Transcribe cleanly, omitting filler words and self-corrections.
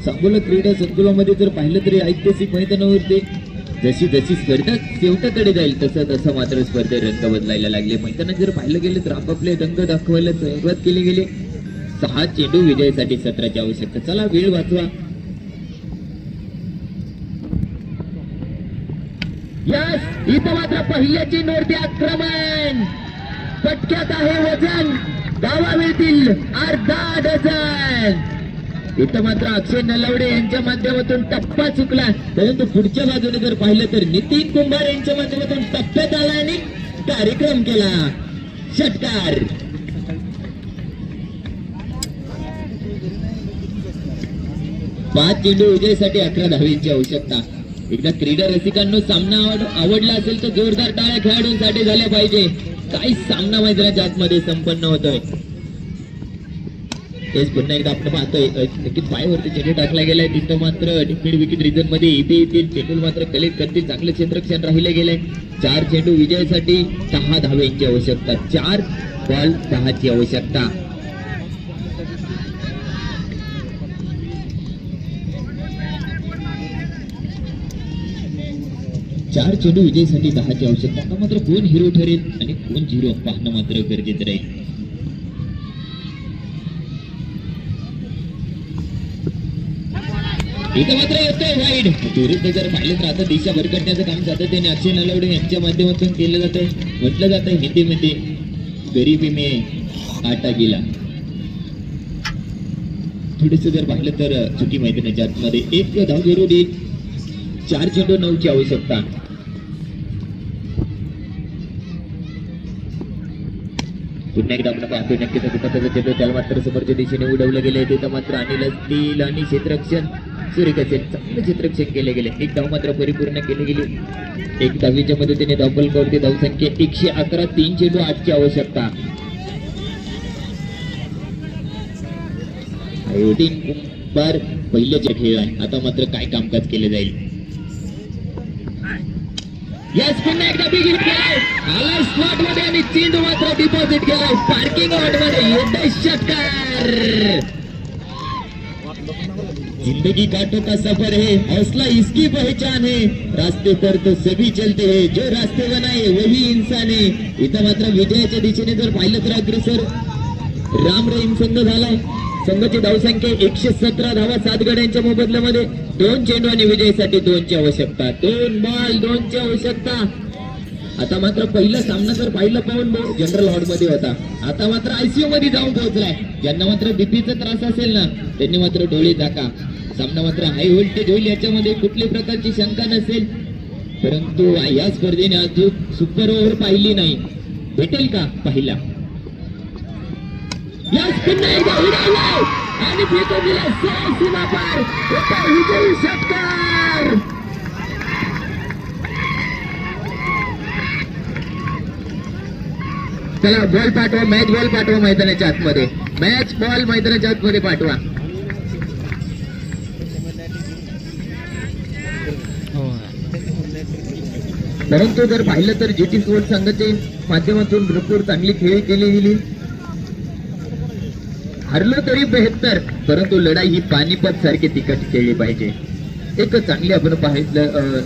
सांगोला क्रीडा संकुलामध्ये जर पाहिलं तरी ऐतिहासिक मैदानावरती जशी जशी स्पर्धा शेवटाकडे जाईल तसं तसं मात्र स्पर्धे रंग बदलायला लागले. मैदानात जर पाहिलं गेलं तर आपापले रंग दाखवायला सुरुवात केली गेली. 6 चेंडू विजयासाठी 17ची आवश्यकता. चला वेळ वाचवा. यस इथं मात्र पहिल्याची नोंद आक्रमण पटक्यात आहे वजन धावा मिळतील अर्धा डझन. इथं मात्र अक्षय नलवडे यांच्या माध्यमातून टप्पा चुकला परंतु पुढच्या बाजूने जर पाहिलं तर नितीन कुंभार यांच्या माध्यमातून टप्प्यात आला आणि कार्यक्रम केला. षटकार. पाच चेंडू विजयासाठी 11 धावेची आवश्यकता. एकदा क्रीडा रसिकांनो सामना आवडला असेल तर जोरदार टाळ्या खेळाडूंसाठी झाल्या पाहिजे. काही सामना मैदानाच्या आतमध्ये संपन्न होतोय. तेच पुन्हा एकदा आपण पाहतोय नक्कीच पायावरती चेंडू टाकला गेलाय. तिथं मात्र मिड विकेट रिजन मध्ये इथे येतील चेंडू मात्र कलेत करतील. चांगलं क्षेत्ररक्षण राहिले गेलंय. 4 चेंडू विजयासाठी 10 धावेची आवश्यकता. 4 बॉल 10ची आवश्यकता. चार चेंडू विजयासाठी 10ची आवश्यकता. आता मात्र कोण हिरो ठरेल आणि कोण झिरो पाहणं मात्र गरजेचं राहील. इथं मात्र येतोय वाईड. त्वरित जर पाहिलं तर आता दिशा भरकटण्याचं काम सातत्याने अक्षय नलवडे यांच्या माध्यमातून केलं जातंय. म्हटलं जातंय हिंदीमध्ये गरीबी में आटा गेला. थोडस जर पाहिलं तर चुकी मैदानाच्या आतमध्ये 1 धाव जरुरी. 4 चेंडू 9ची आवश्यकता. पुन्हा एकदा आपण पाहतोय नक्कीच कुठं चेंडू त्याला मात्र समोरच्या दिशेने उडवलं गेले. तिथं मात्र अनिल असतील आणि क्षेत्ररक्षण सुरेख असेल चांगलं क्षेत्ररक्षण केले गेले. 1 धाव मात्र परिपूर्ण केली गेली. 1 धावीच्या मदतीने धावफल करते. धावसंख्या 111. 3 चेंडू 8ची आवश्यकता. कुंभार पहिल्याच्या खेळ आहे. आता मात्र काय कामकाज केले जाईल. यस पुन्हा एकदा बिगिन केलाय. आला स्पॉट मध्ये आणि चेंडू मात्र डिपॉझिट केलाय पार्किंग लॉट मध्ये. येतोय षटकार. जिंदगी काटो का सफर है हौसला इसकी पहचान है. रास्ते पर तो सभी चलते हैं जो रास्ते बनाए वही इंसान है. इथं मात्र विजयाच्या दिशेने जर पाहिलं तर अग्रेसर राम रहीम संघ झालाय. संघाची धावसंख्या 117 धावा 7 गड्यांच्या मोबदल्यामध्ये. 2 चेंडू आणि विजयासाठी 2ची आवश्यकता. 2 बॉल 2ची आवश्यकता. आता मात्र पहिला सामना जर पाहिलं पाहून जनरल वॉर्ड मध्ये होता. आता मात्र आयसीयू मध्ये जाऊन पोहोचलाय. ज्यांना मात्र बीपीचा त्रास असेल ना त्यांनी मात्र डोळे झाका. सामना मात्र हाय व्होल्टेज होईल याच्यामध्ये कुठली प्रकारची शंका नसेल. परंतु या स्पर्धेने अजून सुपर ओव्हर पाहिली नाही. भेटेल का पाहिला. पुन्हा एकदा उडावलाय आणि फेकून दिला सीमा पार. विजयी षटकार. चला बॉल पाठवा. मॅच बॉल पाठवा मैदानाच्या आतमध्ये. मॅच बॉल मैदानाच्या आतमध्ये पाठवा. परंतु जर पाहिलं तर जीटी स्पोर्ट्स संघाच्या माध्यमातून भरपूर चांगली खेळी केली गेली. हरलो तरी 72 परंतु लढाई ही पानिपत सारखी तिकट खेळली पाहिजे. एक चांगली आपण पाहिलं